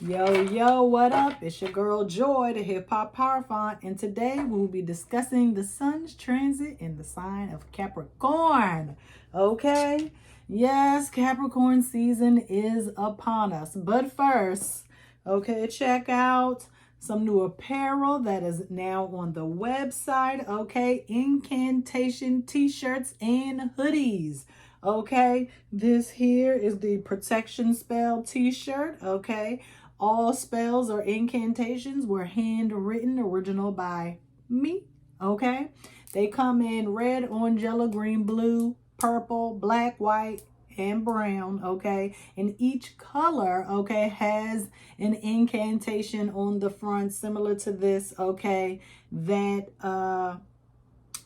Yo, yo, what up? It's your girl Joy, the Hip Hop Power Font, and today we'll be discussing the sun's transit in the sign of Capricorn. Okay? Yes, Capricorn season is upon us. But first, okay, check out some new apparel that is now on the website. Okay, incantation t-shirts and hoodies. Okay, this here is the protection spell t-shirt. Okay, all spells or incantations were handwritten, original by me. Okay, they come in red, orange, yellow, green, blue, purple, black, white, and brown. Okay, and each color, okay, has an incantation on the front similar to this. Okay, that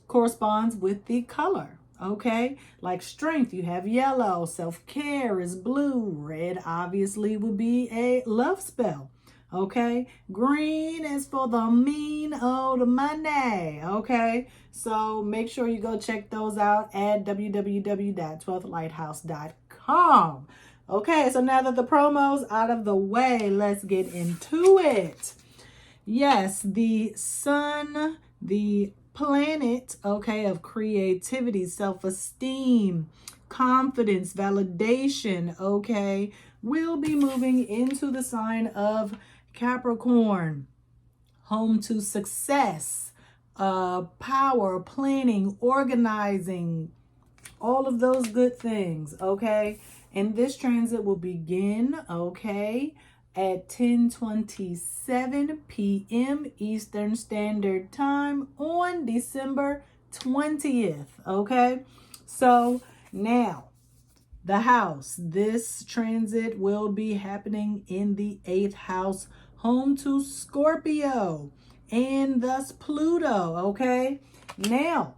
corresponds with the color. Okay, like strength, you have yellow. Self-care is blue. Red obviously would be a love spell. Okay, green is for the mean old money. Okay, so make sure you go check those out at www.12thlighthouse.com. Okay, so now that the promo's out of the way, let's get into it. Yes, the sun, the planet, okay, of creativity, self-esteem, confidence, validation, okay, will be moving into the sign of Capricorn, home to success, power, planning, organizing, all of those good things, okay? And this transit will begin, okay, at 10:27 p.m. Eastern Standard Time on December 20th, okay? So now, the house. This transit will be happening in the 8th house, home to Scorpio, and thus Pluto, okay? Now,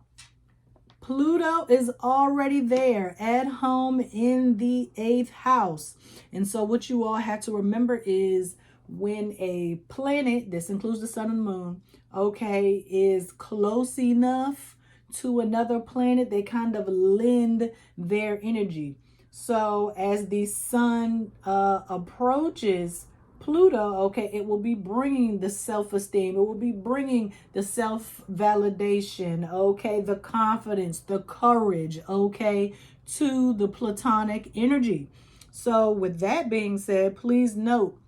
Pluto is already there at home in the 8th house. And so what you all have to remember is when a planet, this includes the sun and moon, okay, is close enough to another planet, they kind of lend their energy. So as the sun approaches Pluto, okay, it will be bringing the self-esteem. It will be bringing the self-validation, okay, the confidence, the courage, okay, to the Platonic energy. So with that being said, please note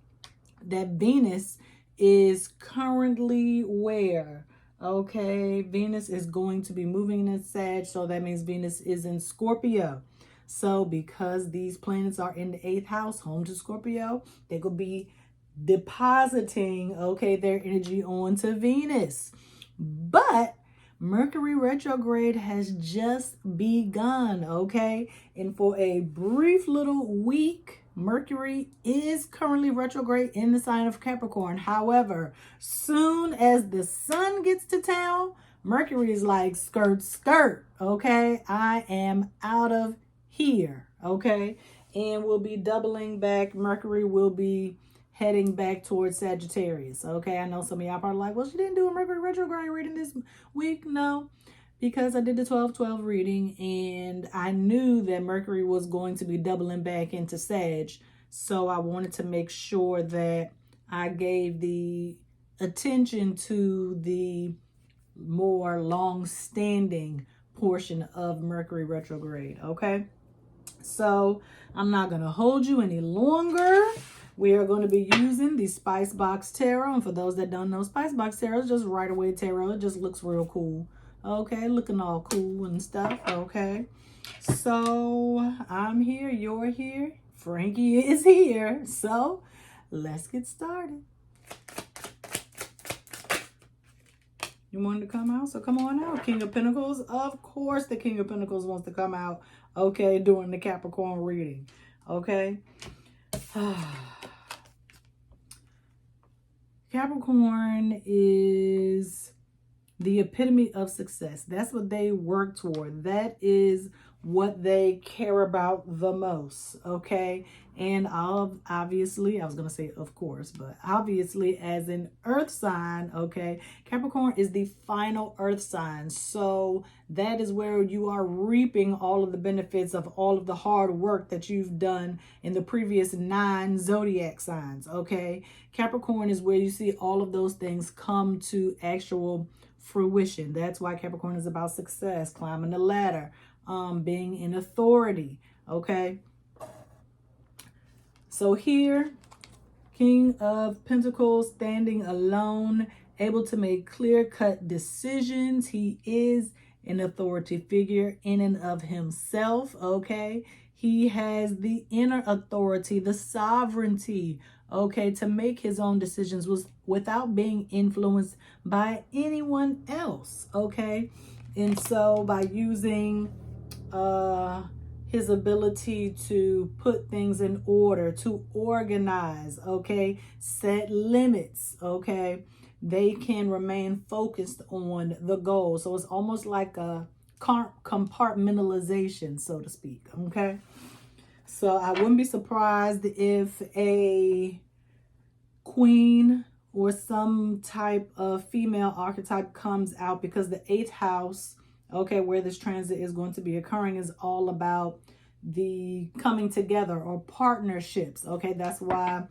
that Venus is currently where? Okay, Venus is going to be moving in Sag, so that means Venus is in Scorpio. So because these planets are in the 8th house, home to Scorpio, they could be depositing, okay, their energy onto Venus. But Mercury retrograde has just begun, okay? And for a brief little week, Mercury is currently retrograde in the sign of Capricorn. However, soon as the sun gets to town, Mercury is like, skirt, skirt, okay? I am out of here, okay? And we'll be doubling back. Mercury will be heading back towards Sagittarius, okay? I know some of y'all probably like, well, she didn't do a Mercury retrograde reading this week. No, because I did the 12-12 reading and I knew that Mercury was going to be doubling back into Sag. So I wanted to make sure that I gave the attention to the more long-standing portion of Mercury retrograde, okay? So I'm not going to hold you any longer. We are going to be using the Spice Box Tarot. And for those that don't know, Spice Box Tarot is just right away tarot. It just looks real cool. Okay, looking all cool and stuff. Okay, so I'm here, you're here, Frankie is here. So let's get started. You wanted to come out? So come on out. King of Pentacles. Of course the King of Pentacles wants to come out, okay, during the Capricorn reading. Okay. Capricorn is the epitome of success. That's what they work toward. That is what they care about the most, okay? And obviously, I was going to say of course, but obviously as an earth sign, okay, Capricorn is the final earth sign. So that is where you are reaping all of the benefits of all of the hard work that you've done in the previous 9 zodiac signs, okay? Capricorn is where you see all of those things come to actual fruition. That's why Capricorn is about success, climbing the ladder, being in authority, okay? So here, King of Pentacles, standing alone, able to make clear-cut decisions. He is an authority figure in and of himself, okay? He has the inner authority, the sovereignty, okay, to make his own decisions without being influenced by anyone else, okay? And so by using his ability to put things in order, to organize, okay, set limits, okay, they can remain focused on the goal. So it's almost like a compartmentalization, so to speak, okay? So I wouldn't be surprised if a queen or some type of female archetype comes out, because the 8th house, okay, where this transit is going to be occurring, is all about the coming together or partnerships, okay? That's why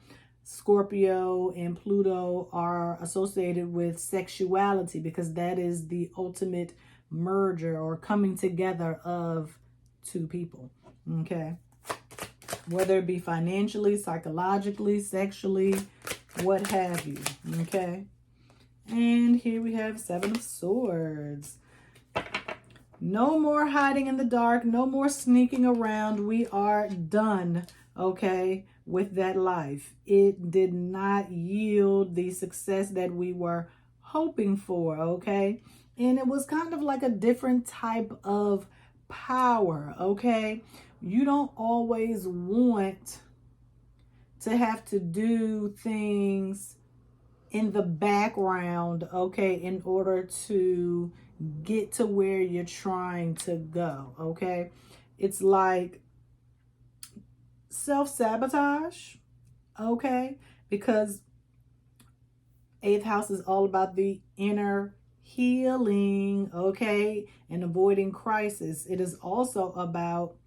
Scorpio and Pluto are associated with sexuality, because that is the ultimate merger or coming together of 2 people, okay? Whether it be financially, psychologically, sexually, what have you, okay? And here we have 7 of Swords. No more hiding in the dark, no more sneaking around. We are done, okay, with that life. It did not yield the success that we were hoping for, okay? And it was kind of like a different type of power, okay? You don't always want to have to do things in the background, okay, in order to get to where you're trying to go, okay? It's like self-sabotage, okay? Because 8th house is all about the inner healing, okay? And avoiding crisis. It is also about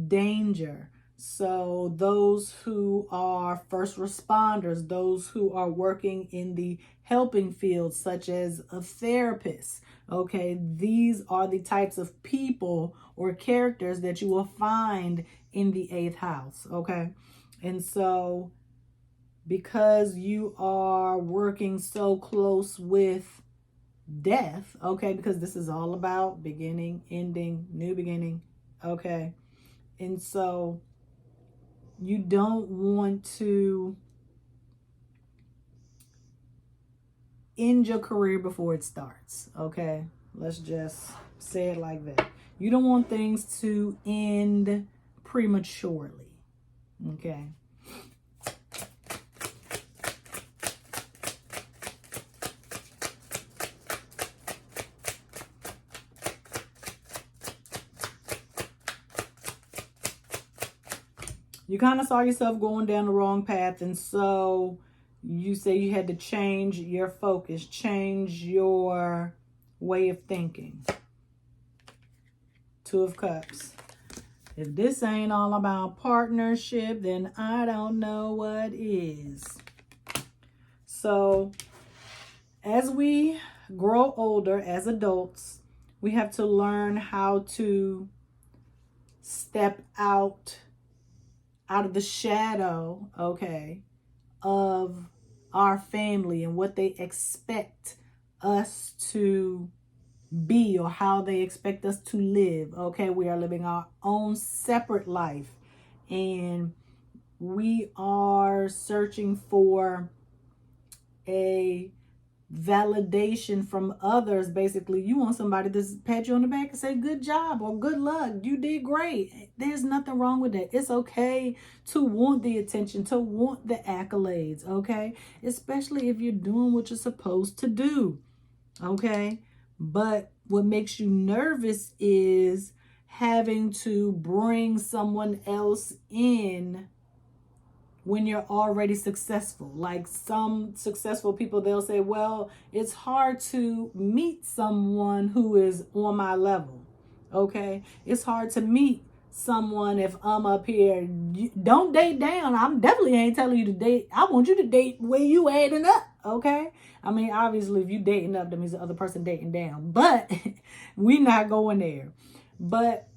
danger. So those who are first responders, those who are working in the helping field, such as a therapist, okay, these are the types of people or characters that you will find in the 8th house, okay? And so because you are working so close with death, okay, because this is all about beginning, ending, new beginning, okay? And so you don't want to end your career before it starts, okay? Let's just say it like that. You don't want things to end prematurely, okay? You kind of saw yourself going down the wrong path, and so you say you had to change your focus, change your way of thinking. 2 of Cups. If this ain't all about partnership, then I don't know what is. So as we grow older as adults, we have to learn how to step out of the shadow, okay, of our family and what they expect us to be or how they expect us to live, okay? We are living our own separate life, and we are searching for a validation from others. Basically, you want somebody to pat you on the back and say good job or good luck, you did great. There's nothing wrong with that. It's okay to want the attention, to want the accolades, okay? Especially if you're doing what you're supposed to do, okay? But what makes you nervous is having to bring someone else in when you're already successful. Like some successful people, they'll say, well, it's hard to meet someone who is on my level. Okay. It's hard to meet someone if I'm up here. Don't date down. I'm definitely ain't telling you to date. I want you to date where you adding up. Okay. I mean, obviously, if you dating up, that means the other person dating down. But we not going there. But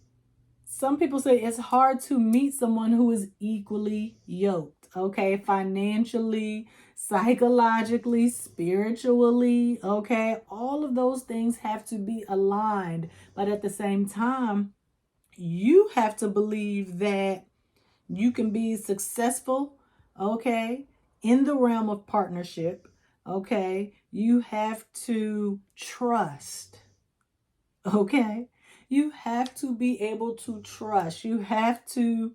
some people say it's hard to meet someone who is equally yoked, okay? Financially, psychologically, spiritually, okay? All of those things have to be aligned. But at the same time, you have to believe that you can be successful, okay, in the realm of partnership, okay? You have to trust, okay? You have to be able to trust. You have to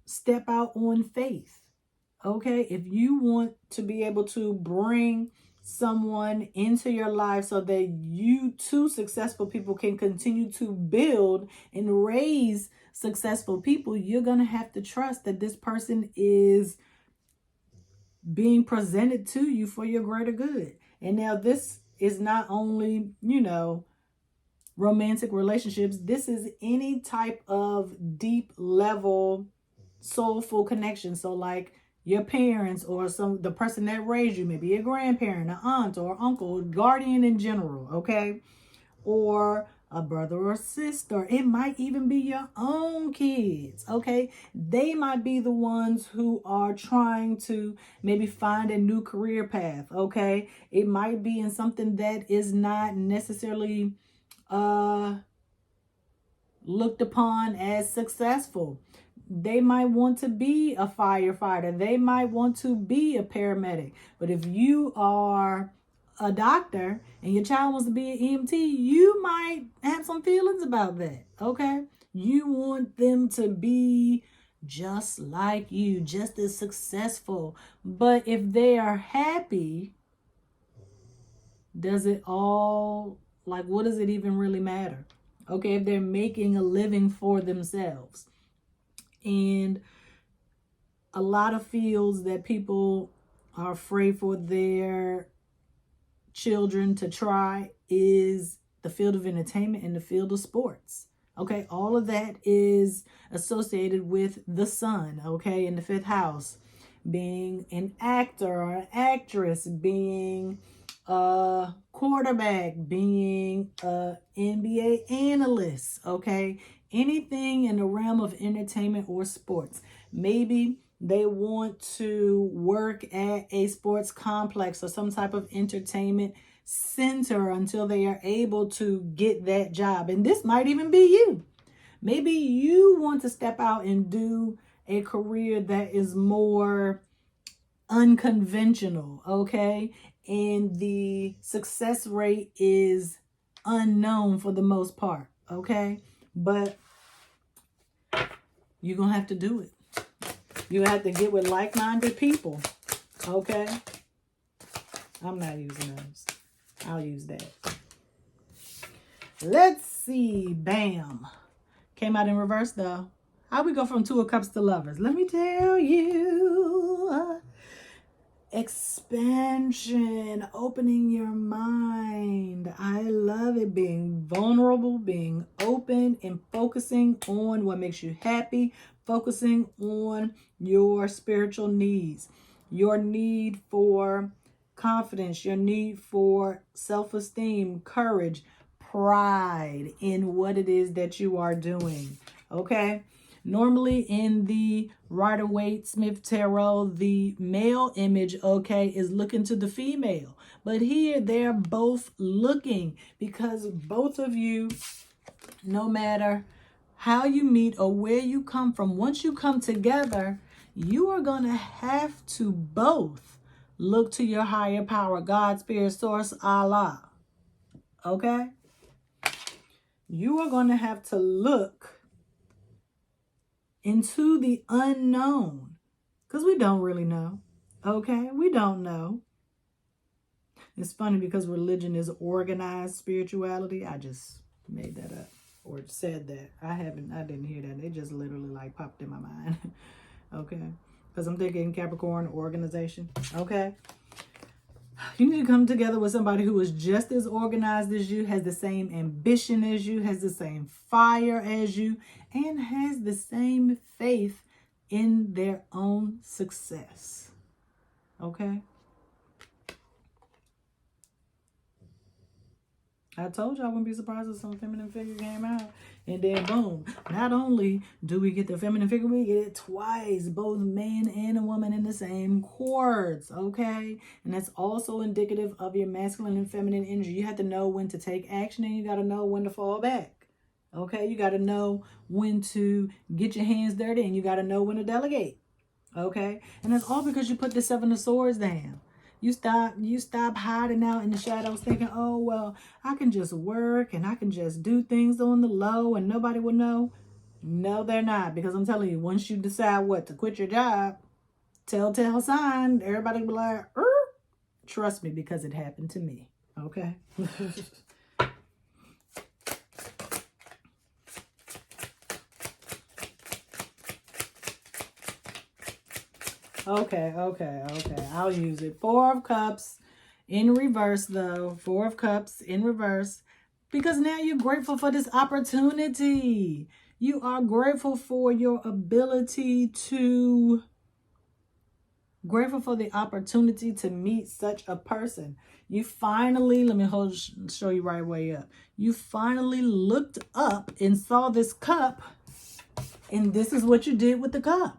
step out on faith. Okay? If you want to be able to bring someone into your life so that you two successful people can continue to build and raise successful people, you're going to have to trust that this person is being presented to you for your greater good. And now this is not only, romantic relationships. This is any type of deep level soulful connection. So like your parents or the person that raised you, maybe a grandparent, an aunt or uncle, guardian in general, okay? Or a brother or sister. It might even be your own kids, okay? They might be the ones who are trying to maybe find a new career path, okay? It might be in something that is not necessarily looked upon as successful. They might want to be a firefighter. They might want to be a paramedic. But if you are a doctor and your child wants to be an EMT, you might have some feelings about that. Okay? You want them to be just like you, just as successful. But if they are happy, does it all, like, what does it even really matter? Okay, if they're making a living for themselves. And a lot of fields that people are afraid for their children to try is the field of entertainment and the field of sports. Okay, all of that is associated with the sun, okay, in the fifth house. Being an actor or an actress, being a quarterback, being a NBA analyst, okay? Anything in the realm of entertainment or sports. Maybe they want to work at a sports complex or some type of entertainment center until they are able to get that job. And this might even be you. Maybe you want to step out and do a career that is more unconventional, okay? And the success rate is unknown for the most part, okay? But you're going to have to do it. You have to get with like-minded people, okay? I'm not using those. I'll use that. Let's see. Bam. Came out in reverse, though. How we go from Two of Cups to Lovers? Let me tell you. Expansion, opening your mind. I love it. Being vulnerable, being open, and focusing on what makes you happy, focusing on your spiritual needs, your need for confidence, your need for self-esteem, courage, pride in what it is that you are doing. Okay? Normally in the Rider-Waite-Smith Tarot, the male image, okay, is looking to the female. But here they're both looking because both of you, no matter how you meet or where you come from, once you come together, you are going to have to both look to your higher power, God, Spirit, Source, Allah. Okay? You are going to have to look into the unknown because we don't really know. Okay? We don't know. It's funny because religion is organized spirituality. I just made that up or said that. I didn't hear that. It just literally like popped in my mind. Okay. Because I'm thinking Capricorn organization. Okay. You need to come together with somebody who is just as organized as you, has the same ambition as you, has the same fire as you, and has the same faith in their own success. Okay? I told you I wouldn't be surprised if some feminine figure came out. And then boom, not only do we get the feminine figure, we get it twice. Both man and a woman in the same chords, okay? And that's also indicative of your masculine and feminine energy. You have to know when to take action and you got to know when to fall back, okay? You got to know when to get your hands dirty and you got to know when to delegate, okay? And that's all because you put the 7 of Swords down. You stop hiding out in the shadows thinking, oh, well, I can just work and I can just do things on the low and nobody will know. No, they're not. Because I'm telling you, once you decide what to quit your job, telltale sign, everybody will be like, trust me, because it happened to me. Okay? Okay. I'll use it. 4 of Cups in reverse, though. 4 of Cups in reverse. Because now you're grateful for this opportunity. You are grateful for your ability to... Grateful for the opportunity to meet such a person. You finally... Let me show you right way up. You finally looked up and saw this cup. And this is what you did with the cup.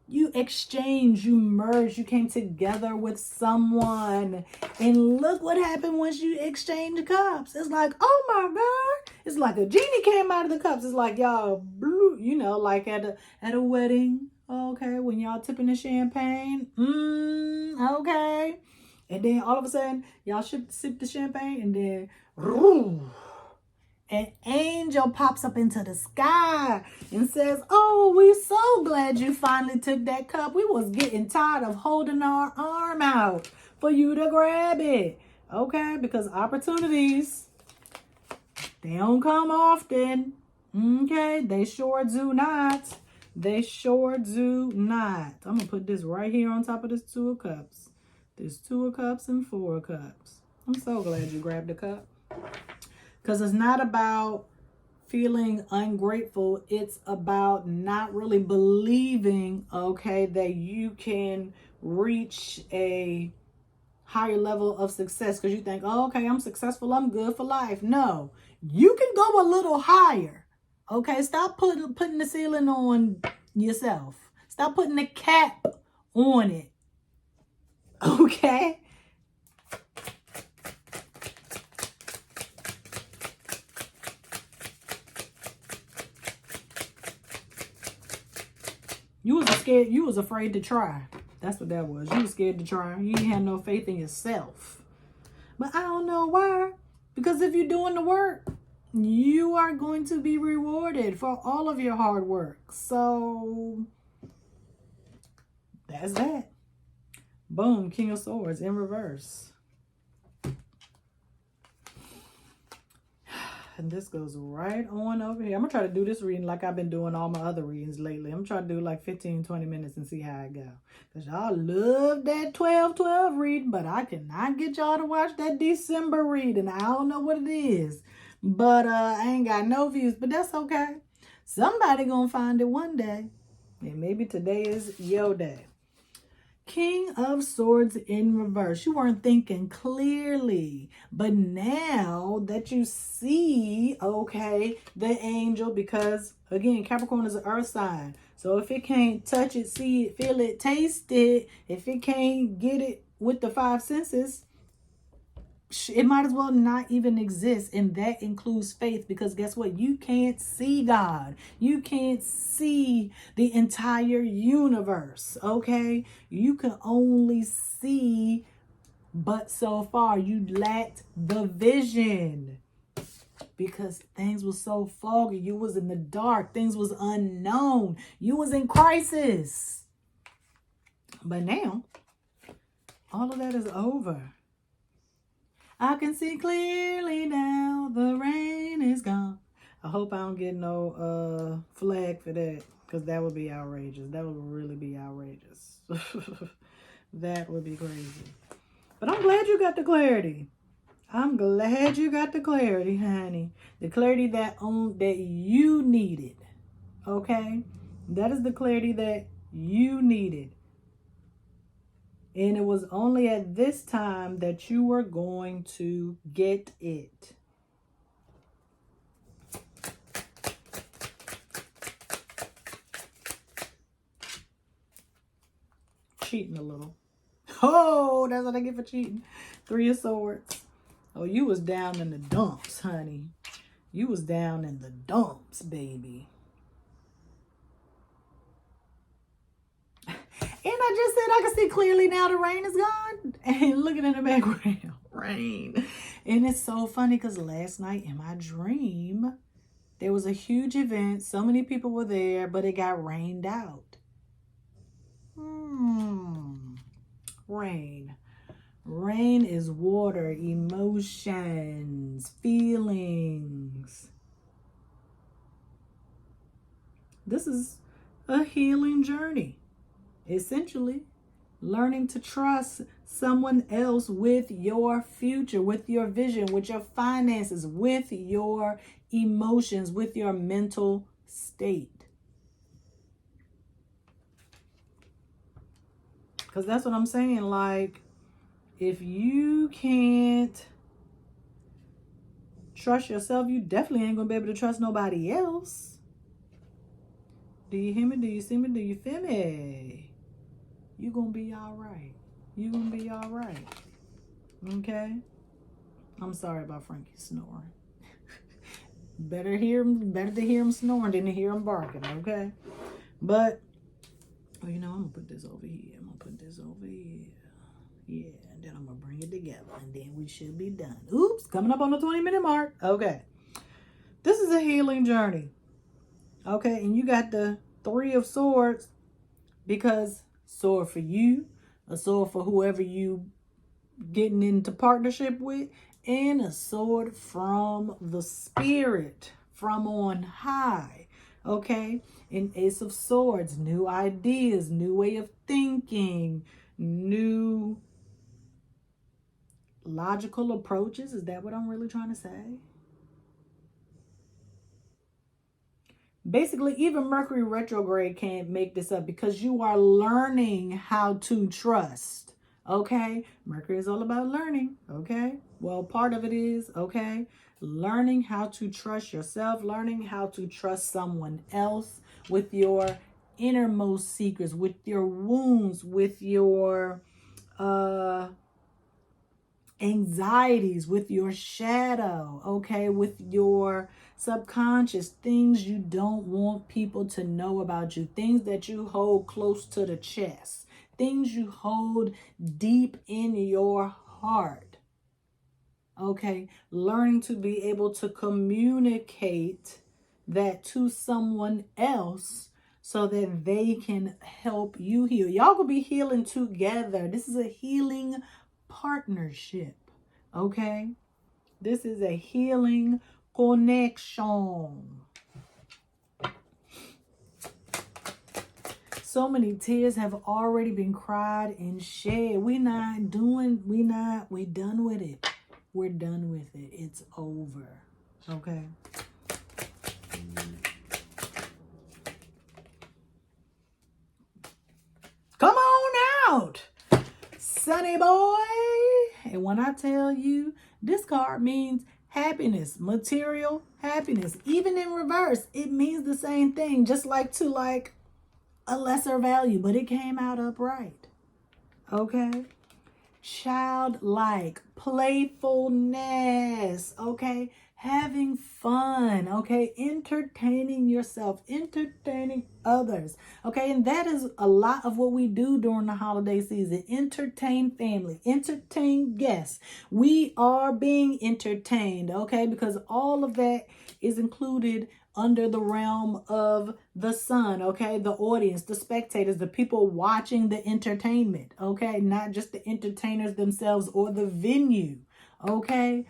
You exchanged, you merged, you came together with someone. And look what happened once you exchanged cups. It's like, oh my God. It's like a genie came out of the cups. It's like y'all blew, you know, like at a wedding. Okay, when y'all tipping the champagne. Okay. And then all of a sudden, y'all sip the champagne and then... An angel pops up into the sky and says, oh, we're so glad you finally took that cup. We was getting tired of holding our arm out for you to grab it. Okay, because opportunities, they don't come often. Okay, they sure do not. They sure do not. I'm going to put this right here on top of this 2 of Cups. There's 2 of Cups and 4 of Cups. I'm so glad you grabbed the cup. Because it's not about feeling ungrateful. It's about not really believing, okay, that you can reach a higher level of success. Because you think, oh, okay, I'm successful. I'm good for life. No, you can go a little higher. Okay, stop putting the ceiling on yourself. Stop putting the cap on it. Okay? You was scared. You was afraid to try. That's what that was. You was scared to try. You didn't have no faith in yourself. But I don't know why. Because if you're doing the work, you are going to be rewarded for all of your hard work. So that's that. Boom. King of Swords in reverse. And this goes right on over here. I'm going to try to do this reading like I've been doing all my other readings lately. I'm trying to do like 15, 20 minutes and see how it go. Because y'all love that 12-12 reading, but I cannot get y'all to watch that December reading. I don't know what it is. But I ain't got no views, but that's okay. Somebody going to find it one day. And maybe today is your day. King of Swords in reverse. You weren't thinking clearly, but now that you see, okay, the angel, because again, Capricorn is an earth sign. So if it can't touch it, see it, feel it, taste it, if it can't get it with the 5 senses, it might as well not even exist. And that includes faith, because guess what? You can't see God. You can't see the entire universe. Okay. You can only see but so far. You lacked the vision because things were so foggy. You was in the dark. Things was unknown. You was in crisis. But now all of that is over. I can see clearly now, the rain is gone. I hope I don't get no flag for that, because that would be outrageous. That would really be outrageous. That would be crazy. But I'm glad you got the clarity. I'm glad you got the clarity, honey. The clarity that you needed. Okay? That is the clarity that you needed. And it was only at this time that you were going to get it. Cheating a little. Oh, that's what I get for cheating. 3 of Swords. Oh, you was down in the dumps, honey. You was down in the dumps, baby. And I just said I can see clearly now the rain is gone. And looking in the background, rain. And it's so funny because last night in my dream, there was a huge event. So many people were there, but it got rained out. Rain. Rain is water, emotions, feelings. This is a healing journey. Essentially, learning to trust someone else with your future, with your vision, with your finances, with your emotions, with your mental state. Because that's what I'm saying. Like, if you can't trust yourself, you definitely ain't going to be able to trust nobody else. Do you hear me? Do you see me? Do you feel me? You're going to be all right. You're going to be all right. Okay? I'm sorry about Frankie snoring. Better to hear him snoring than to hear him barking, okay? But, oh, you know, I'm going to put this over here. I'm going to put this over here. Yeah, and then I'm going to bring it together. And then we should be done. Oops, coming up on the 20-minute mark. Okay. This is a healing journey. Okay, and you got the 3 of Swords because sword for you, a sword for whoever you getting into partnership with, and a sword from the spirit, from on high. Okay, and Ace of Swords, new ideas, new way of thinking, new logical approaches. Is that what I'm really trying to say? Basically, even Mercury retrograde can't make this up because you are learning how to trust. Okay? Mercury is all about learning. Okay? Well, part of it is, okay, learning how to trust yourself, learning how to trust someone else with your innermost secrets, with your wounds, with your anxieties, with your shadow, okay, with your subconscious, things you don't want people to know about you, things that you hold close to the chest, things you hold deep in your heart. Okay, learning to be able to communicate that to someone else so that they can help you heal. Y'all could be healing together. This is a healing partnership. Okay, this is a healing connection. So many tears have already been cried and shed. We done with it. We're done with it. It's over. Okay. Come on out, Sunny boy. And when I tell you, this card means happiness, material happiness. Even in reverse, it means the same thing, just like to a lesser value, but it came out upright. Okay? Childlike, playfulness, okay? Having fun, okay? Entertaining yourself, entertaining others, okay? And that is a lot of what we do during the holiday season. Entertain family, entertain guests. We are being entertained, okay? Because all of that is included under the realm of the sun, okay? The audience, the spectators, the people watching the entertainment, okay? Not just the entertainers themselves or the venue, Okay?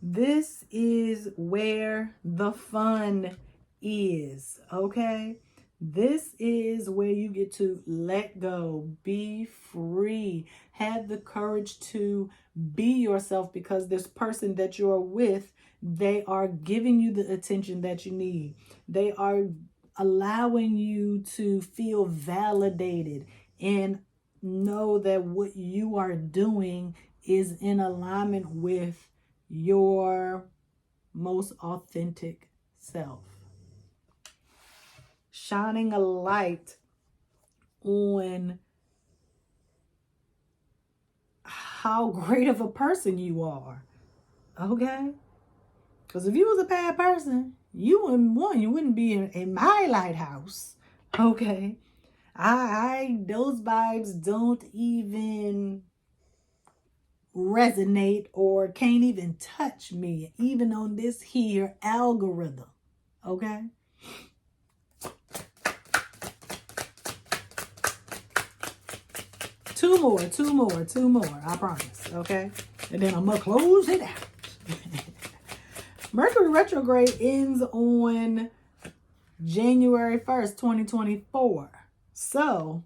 This is where the fun is, okay? This is where you get to let go, be free, have the courage to be yourself, because this person that you're with, they are giving you the attention that you need. They are allowing you to feel validated and know that what you are doing is in alignment with your most authentic self. Shining a light on how great of a person you are. Okay? Because if you was a bad person, you wouldn't be in my lighthouse. Okay? Those vibes don't even resonate or can't even touch me, even on this here algorithm. Okay? Two more, I promise. Okay? And then I'm going to close it out. Mercury retrograde ends on January 1st, 2024. So,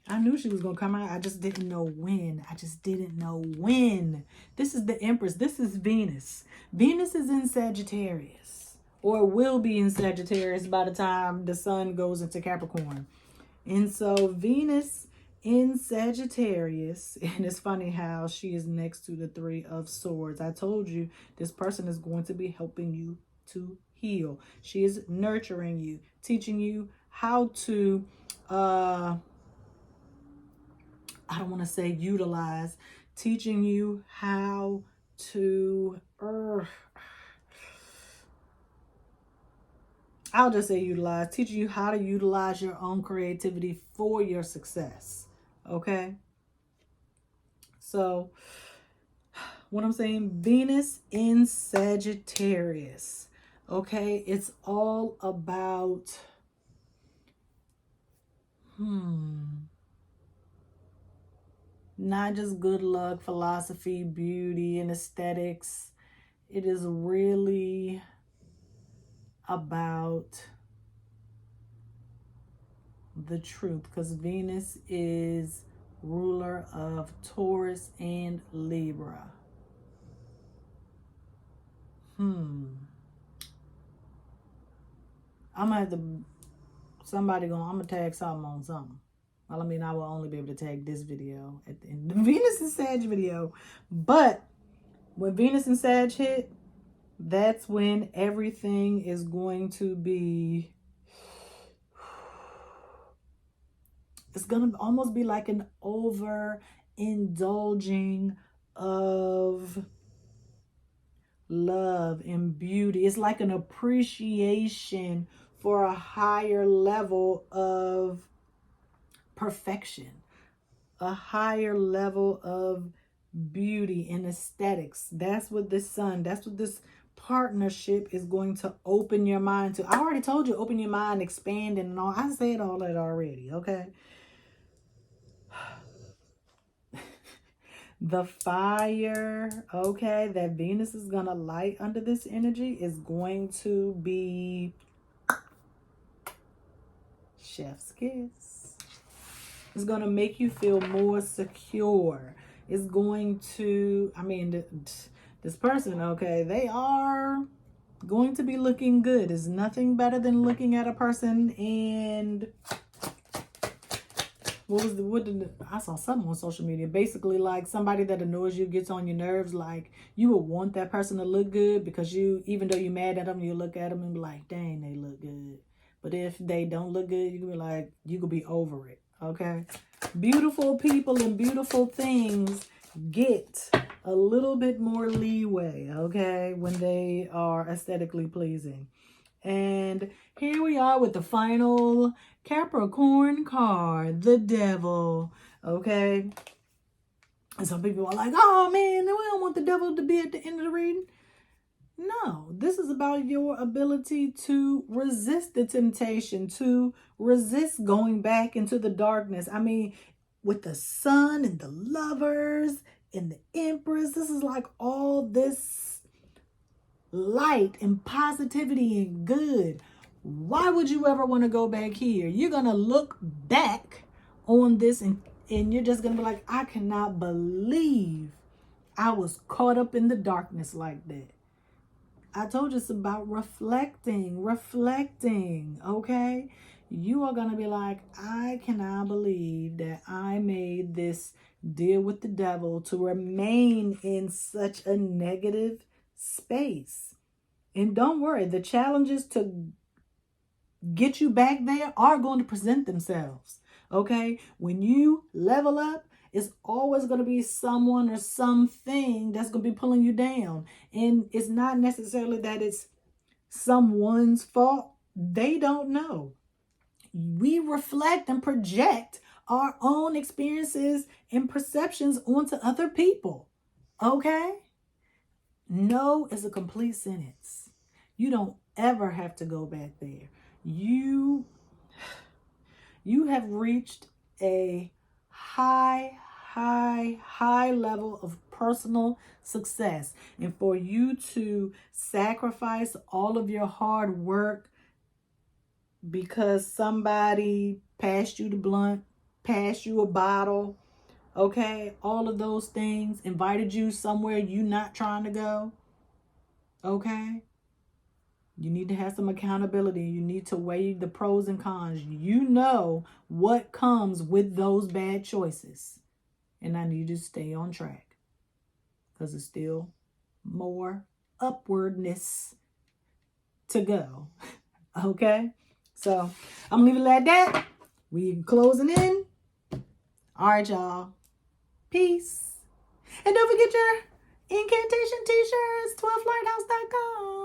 I knew she was going to come out. I just didn't know when. This is the Empress. This is Venus. Venus is in Sagittarius, or will be in Sagittarius by the time the sun goes into Capricorn. And so Venus in Sagittarius, and it's funny how she is next to the Three of Swords. I told you this person is going to be helping you to heal. She is nurturing you, teaching you how to I don't want to say utilize, teaching you how to I'll just say utilize, teaching you how to utilize your own creativity for your success. Okay? So, what I'm saying, Venus in Sagittarius. Okay? It's all about, not just good luck, philosophy, beauty, and aesthetics. It is really about the truth, because Venus is ruler of Taurus and Libra. I'm gonna have to, I'm gonna tag something on something. Well, I mean, I will only be able to tag this video at the end, the Venus and Sag video. But when Venus and Sag hit, that's when everything is going to be, it's going to almost be like an overindulging of love and beauty. It's like an appreciation for a higher level of perfection, a higher level of beauty and aesthetics. That's what this partnership is going to open your mind to. I already told you, open your mind, expand, and all. I said all that already, okay? The fire, okay, that Venus is going to light under this energy is going to be chef's kiss. It's going to make you feel more secure. It's going to, I mean, this person, okay, they are going to be looking good. There's nothing better than looking at a person and I saw something on social media, basically like somebody that annoys you, gets on your nerves, like you would want that person to look good, because you, even though you're mad at them, you look at them and be like, dang, they look good. But if they don't look good, you can be like, you could be over it. Okay? Beautiful people and beautiful things get a little bit more leeway, okay, when they are aesthetically pleasing. And here we are with the final Capricorn card, the Devil, okay? And some people are like, oh man, we don't want the Devil to be at the end of the reading. No, this is about your ability to resist the temptation, to resist going back into the darkness. I mean, with the sun and the lovers and the empress. This is like all this light and positivity and good. Why would you ever want to go back here? You're going to look back on this and you're just going to be like, I cannot believe I was caught up in the darkness like that. I told you it's about reflecting, okay? You are going to be like, I cannot believe that I made this deal with the devil to remain in such a negative space. And don't worry, the challenges to get you back there are going to present themselves, okay? When you level up, it's always going to be someone or something that's going to be pulling you down. And it's not necessarily that it's someone's fault. They don't know. We reflect and project our own experiences and perceptions onto other people, okay? No is a complete sentence. You don't ever have to go back there. You have reached a high level of personal success. And for you to sacrifice all of your hard work because somebody passed you the blunt, passed you a bottle, okay, all of those things, invited you somewhere you not trying to go, okay, you need to have some accountability. You need to weigh the pros and cons. You know what comes with those bad choices. And I need you to stay on track because it's still more upwardness to go. Okay? So I'm going to leave it like that. We closing in. All right, y'all. Peace. And don't forget your incantation t-shirts, 12lighthouse.com.